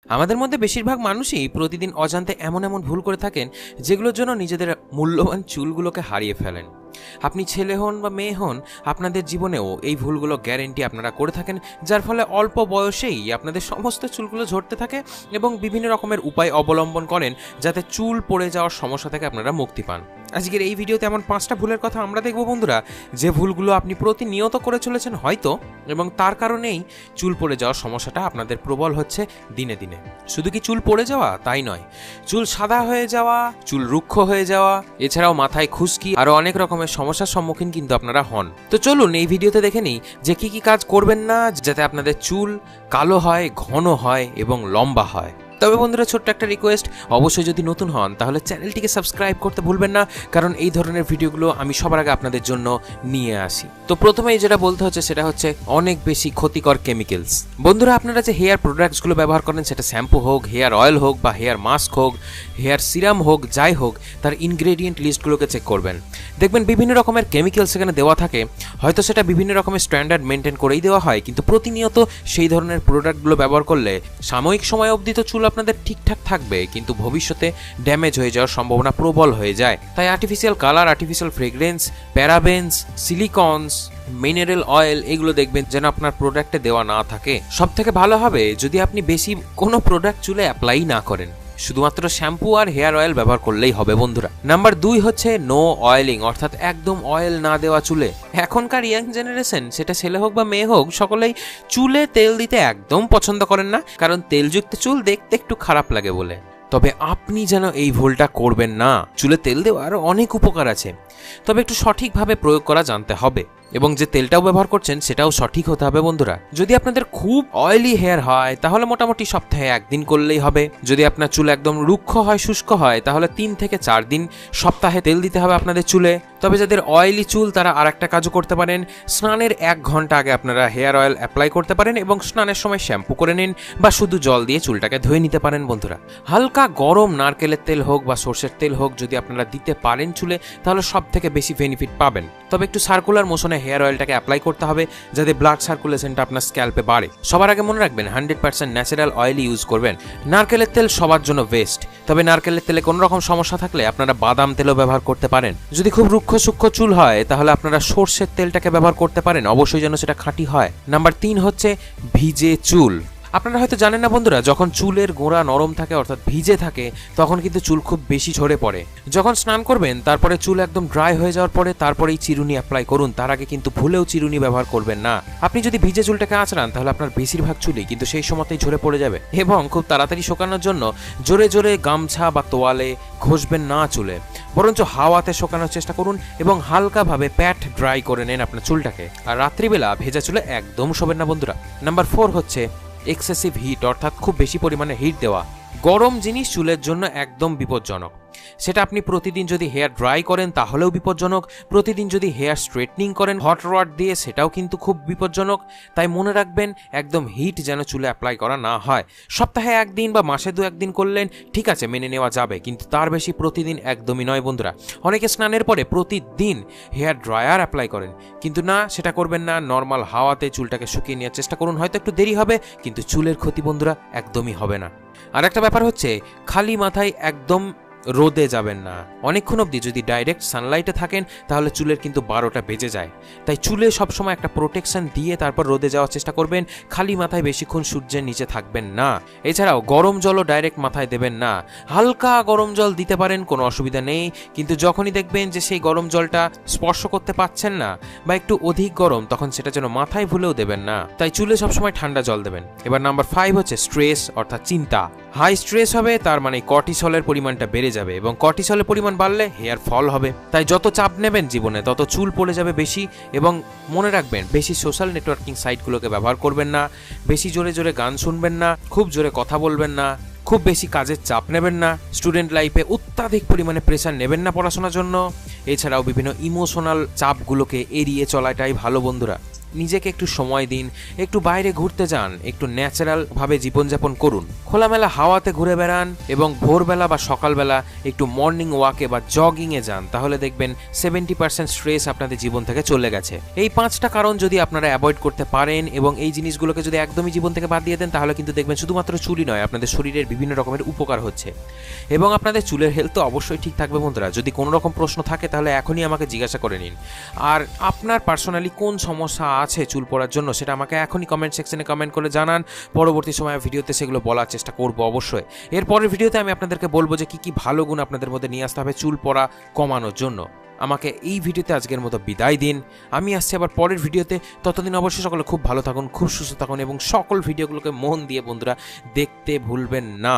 আমাদের মধ্যে বেশিরভাগ মানুষই প্রতিদিন অজান্তে এমন এমন ভুল করে থাকেন যেগুলোর জন্য নিজেদের মূল্যবান চুলগুলোকে হারিয়ে ফেলেন। আপনি ছেলে হন বা মেয়ে হন, আপনাদের জীবনেও এই ভুলগুলো গ্যারেন্টি আপনারা করে থাকেন, যার ফলে অল্প বয়সেই আপনাদের সমস্ত চুলগুলো ঝরতে থাকে এবং বিভিন্ন রকমের উপায় অবলম্বন করেন যাতে চুল পড়ে যাওয়ার সমস্যা থেকে আপনারা মুক্তি পান। আজকের এই ভিডিওতে এমন 5টা ভুলের কথা আমরা দেখব বন্ধুরা, যে ভুলগুলো আপনি প্রতিনিয়ত করে চলেছেন হয়তো, এবং তার কারণেই চুল পড়ে যাওয়ার সমস্যাটা আপনাদের প্রবল হচ্ছে দিনে দিনে। শুধু কি চুল পড়ে যাওয়া তাই নয়, চুল সাদা হয়ে যাওয়া, চুল রুক্ষ হয়ে যাওয়া, এছাড়াও মাথায় খুশকি, আরো অনেক রকমের সমস্যার সম্মুখীন কিন্তু আপনারা হন। তো চলুন এই ভিডিওতে দেখে নিই যে কি কি কাজ করবেন না যাতে আপনাদের চুল কালো হয়, ঘন হয় এবং লম্বা হয়। তবে বন্ধুরা, ছোট্ট একটা রিকোয়েস্ট, অবশ্যই যদি নতুন হন তাহলে চ্যানেলটিকে সাবস্ক্রাইব করতে ভুলবেন না, কারণ এই ধরনের ভিডিওগুলো আমি সবার আগে আপনাদের জন্য নিয়ে আসি। তো প্রথমেই যেটা বলতে হচ্ছে সেটা হচ্ছে অনেক বেশি ক্ষতিকর কেমিক্যালস। বন্ধুরা, আপনারা যে হেয়ার প্রোডাক্টসগুলো ব্যবহার করেন, সেটা শ্যাম্পু হোক, হেয়ার অয়েল হোক বা হেয়ার মাস্ক হোক, হেয়ার সিরাম হোক, যাই হোক, তার ইনগ্রেডিয়েন্ট লিস্টগুলোকে চেক করবেন। দেখবেন বিভিন্ন রকমের কেমিক্যালস সেখানে দেওয়া থাকে, হয়তো সেটা বিভিন্ন রকমের স্ট্যান্ডার্ড মেনটেন করেই দেওয়া হয়, কিন্তু প্রতিনিয়ত সেই ধরনের প্রোডাক্টগুলো ব্যবহার করলে সাময়িক সময় অবধি তো চুল আপনাদের ঠিকঠাক থাকবে, কিন্তু ভবিষ্যতে ড্যামেজ হয়ে যাওয়ার সম্ভাবনা প্রবল হয়ে যায়। তাই artificial colour, artificial fragrance, parabens, silicones, mineral oil, এগুলো দেখবেন যেন আপনার প্রোডাক্টে দেওয়া না থাকে। সব থেকে ভালো হবে যদি আপনি বেশি কোনো প্রোডাক্ট চুলে অ্যাপ্লাই না করেন, শুধুমাত্র শ্যাম্পু আর হেয়ার অয়েল ব্যবহার করলেই হবে বন্ধুরা। নাম্বার 2 হচ্ছে নো অয়েলিং, অর্থাৎ একদম অয়েল না দেওয়া চুলে। এখনকার ইয়াং জেনারেশন, সেটা ছেলে হোক বা মেয়ে হোক, সকলেই চুলে তেল দিতে একদম পছন্দ করেন না, কারণ তেলযুক্ত চুল দেখতে একটু খারাপ লাগে বলে। তবে আপনি যেন এই ভুলটা করবেন না। চুলে তেল দেওয়ার অনেক উপকার আছে, তবে একটু সঠিকভাবে প্রয়োগ করা জানতে হবে, এবং যে তেলটাও ব্যবহার করছেন সেটাও সঠিক হতে হবে বন্ধুরা। যদি আপনাদের খুব অয়েলি হেয়ার হয় তাহলে মোটামুটি সপ্তাহে 1 দিন করলেই হবে। যদি আপনার চুল একদম রুক্ষ হয়, শুষ্ক হয়, তাহলে 3 থেকে 4 দিন সপ্তাহে তেল দিতে হবে আপনাদের চুলে। তবে যাদের অয়েলি চুল তারা আর একটা কাজও করতে পারেন, স্নানের 1 ঘন্টা আগে আপনারা হেয়ার অয়েল অ্যাপ্লাই করতে পারেন এবং স্নানের সময় শ্যাম্পু করে নিন বা শুধু জল দিয়ে চুলটাকে ধুয়ে নিতে পারেন বন্ধুরা। হালকা গরম নারকেলের তেল হোক বা সর্ষের তেল হোক যদি আপনারা দিতে পারেন চুলে, তাহলে সব থেকে বেশি বেনিফিট পাবেন। তবে একটু সার্কুলার মোশনে হেয়ার অয়েলটাকে অ্যাপ্লাই করতে হবে যাতে ব্লাড সার্কুলেশনটা আপনার স্ক্যাল্পে বাড়ে। সবার আগে মনে রাখবেন 100% ন্যাচারাল অয়েল ইউজ করবেন। নারকেলের তেল সবার জন্য বেস্ট, তবে নারকেলের তেলে কোনো রকম সমস্যা থাকলে আপনারা বাদাম তেলও ব্যবহার করতে পারেন। যদি খুব রুক্ষ সূক্ষ্ম চুল হয় তাহলে আপনারা সর্ষের তেলটাকে ব্যবহার করতে পারেন, অবশ্যই যেন সেটা খাঁটি হয়। নাম্বার 3 হচ্ছে ভিজে চুল। আপনারা হয়তো জানেন না বন্ধুরা, যখন চুলের গোড়া নরম থাকে অর্থাৎ ভিজে থাকে তখন কিন্তু চুল খুব বেশি ঝরে পড়ে। যখন স্নান করবেন তারপরে চুল একদম ড্রাই হয়ে যাওয়ার পরে তারপরেই চিরুনি অ্যাপ্লাই করুন, তার আগে কিন্তু ভুলেও চিরুনি ব্যবহার করবেন না। আপনি যদি ভিজে চুলটাকে আঁচড়ান তাহলে আপনার বেশিরভাগ চুলই কিন্তু সেই সময়তেই ঝরে পড়ে যাবে, এবং খুব তাড়াতাড়ি শোকানোর জন্য জোরে জোরে গামছা বা তোয়ালে ঘষবেন না চুলে, বরঞ্চ হাওয়াতে শোকানোর চেষ্টা করুন এবং হালকাভাবে প্যাট ড্রাই করে নেন আপনার চুলটাকে। আর রাত্রিবেলা ভেজা চুলে একদম শোবেন না বন্ধুরা। নাম্বার 4 হচ্ছে এক্সেসিভ হিট, অর্থাৎ খুব বেশি পরিমাণে হিট দেওয়া। গরম জিনিস চুলের জন্য একদম বিপজ্জনক। সেটা আপনি প্রতিদিন যদি হেয়ার ড্রাই করেন তাহলেও বিপজ্জনক, প্রতিদিন যদি হেয়ার স্ট্রেটনিং করেন হট রড দিয়ে সেটাও কিন্তু খুব বিপজ্জনক। তাই মনে রাখবেন একদম হিট যেন চুলে অ্যাপ্লাই করা না হয়। সপ্তাহে 1 দিন বা মাসে 2-1 দিন করলেন ঠিক আছে, মেনে নেওয়া যাবে, কিন্তু তার বেশি প্রতিদিন একদমই নয় বন্ধুরা। অনেকে স্নানের পরে প্রতিদিন হেয়ার ড্রায়ার অ্যাপ্লাই করেন, কিন্তু না, সেটা করবেন না। নর্মাল হাওয়াতে চুলটাকে শুকিয়ে নেওয়ার চেষ্টা করুন, হয়তো একটু দেরি হবে কিন্তু চুলের ক্ষতি বন্ধুরা একদমই হবে না। আর একটা ব্যাপার হচ্ছে খালি মাথায় একদম রোদে যাবেন না। অনেকক্ষণ অবধি যদি ডাইরেক্ট সানলাইটে থাকেন তাহলে চুলের কিন্তু 12টা বেজে যায়। তাই চুলে সবসময় একটা প্রোটেকশন দিয়ে তারপর রোদে যাওয়ার চেষ্টা করবেন। খালি মাথায় বেশিক্ষণ সূর্যের নিচে থাকবেন না। এছাড়াও গরম জলও ডাইরেক্ট মাথায় দেবেন না। হালকা গরম জল দিতে পারেন, কোনো অসুবিধা নেই, কিন্তু যখনই দেখবেন যে সেই গরম জলটা স্পর্শ করতে পাচ্ছেন না বা একটু অধিক গরম, তখন সেটা যেন মাথায় ভুলেও দেবেন না। তাই চুলে সবসময় ঠান্ডা জল দেবেন। এবার নাম্বার 5 হচ্ছে স্ট্রেস, অর্থাৎ চিন্তা। হাই স্ট্রেস হবে তার মানে কর্টিসলের পরিমাণটা বেড়ে যাবে, এবং কর্টিসলের পরিমাণ বাড়লে হেয়ার ফল হবে। তাই যত চাপ নেবেন জীবনে তত চুল পড়ে যাবে বেশি। এবং মনে রাখবেন বেশি সোশ্যাল নেটওয়ার্কিং সাইটগুলোকে ব্যবহার করবেন না, বেশি জোরে জোরে গান শুনবেন না, খুব জোরে কথা বলবেন না, খুব বেশি কাজের চাপ নেবেন না, স্টুডেন্ট লাইফে অত্যাধিক পরিমাণে প্রেশার নেবেন না পড়াশোনার জন্য। এছাড়াও বিভিন্ন ইমোশনাল চাপগুলোকে এড়িয়ে চলাটাই ভালো বন্ধুরা। নিজেকে একটু সময় দিন, একটু বাইরে ঘুরতে যান, একটু ন্যাচারালভাবে জীবনযাপন করুন, খোলামেলা হাওয়াতে ঘুরে বেড়ান এবং ভোরবেলা বা সকালবেলা একটু মর্নিং ওয়াকে বা জগিংয়ে যান, তাহলে দেখবেন 70% স্ট্রেস আপনাদের জীবন থেকে চলে গেছে। এই 5টা কারণ যদি আপনারা অ্যাভয়েড করতে পারেন এবং এই জিনিসগুলোকে যদি একদমই জীবন থেকে বাদ দিয়ে দেন, তাহলে কিন্তু দেখবেন শুধুমাত্র চুলই নয়, আপনাদের শরীরের বিভিন্ন রকমের উপকার হচ্ছে এবং আপনাদের চুলের হেলথ তো অবশ্যই ঠিক থাকবে। বন্ধুরা, যদি কোনো রকম প্রশ্ন থাকে তাহলে এখনই আমাকে জিজ্ঞাসা করে নিন। আর আপনার পার্সোনালি কোন সমস্যা আছে চুল পড়ার জন্য সেটা আমাকে এখনই কমেন্ট সেকশনে কমেন্ট করে জানান। পরবর্তী সময়ে ভিডিওতে সেগুলো বলার চেষ্টা করব অবশ্যই। এরপরের ভিডিওতে আমি আপনাদেরকে বলবো যে কী কী ভালো গুণ আপনাদের মধ্যে নিয়ে আসতে হবে চুল পড়া কমানোর জন্য। আমাকে এই ভিডিওতে আজকের মতো বিদায় দিন, আমি আসছি আবার পরের ভিডিওতে। ততদিন অবশ্যই সকলে খুব ভালো থাকুন, খুব সুস্থ থাকুন এবং সকল ভিডিওগুলোকে মন দিয়ে বন্ধুরা দেখতে ভুলবেন না।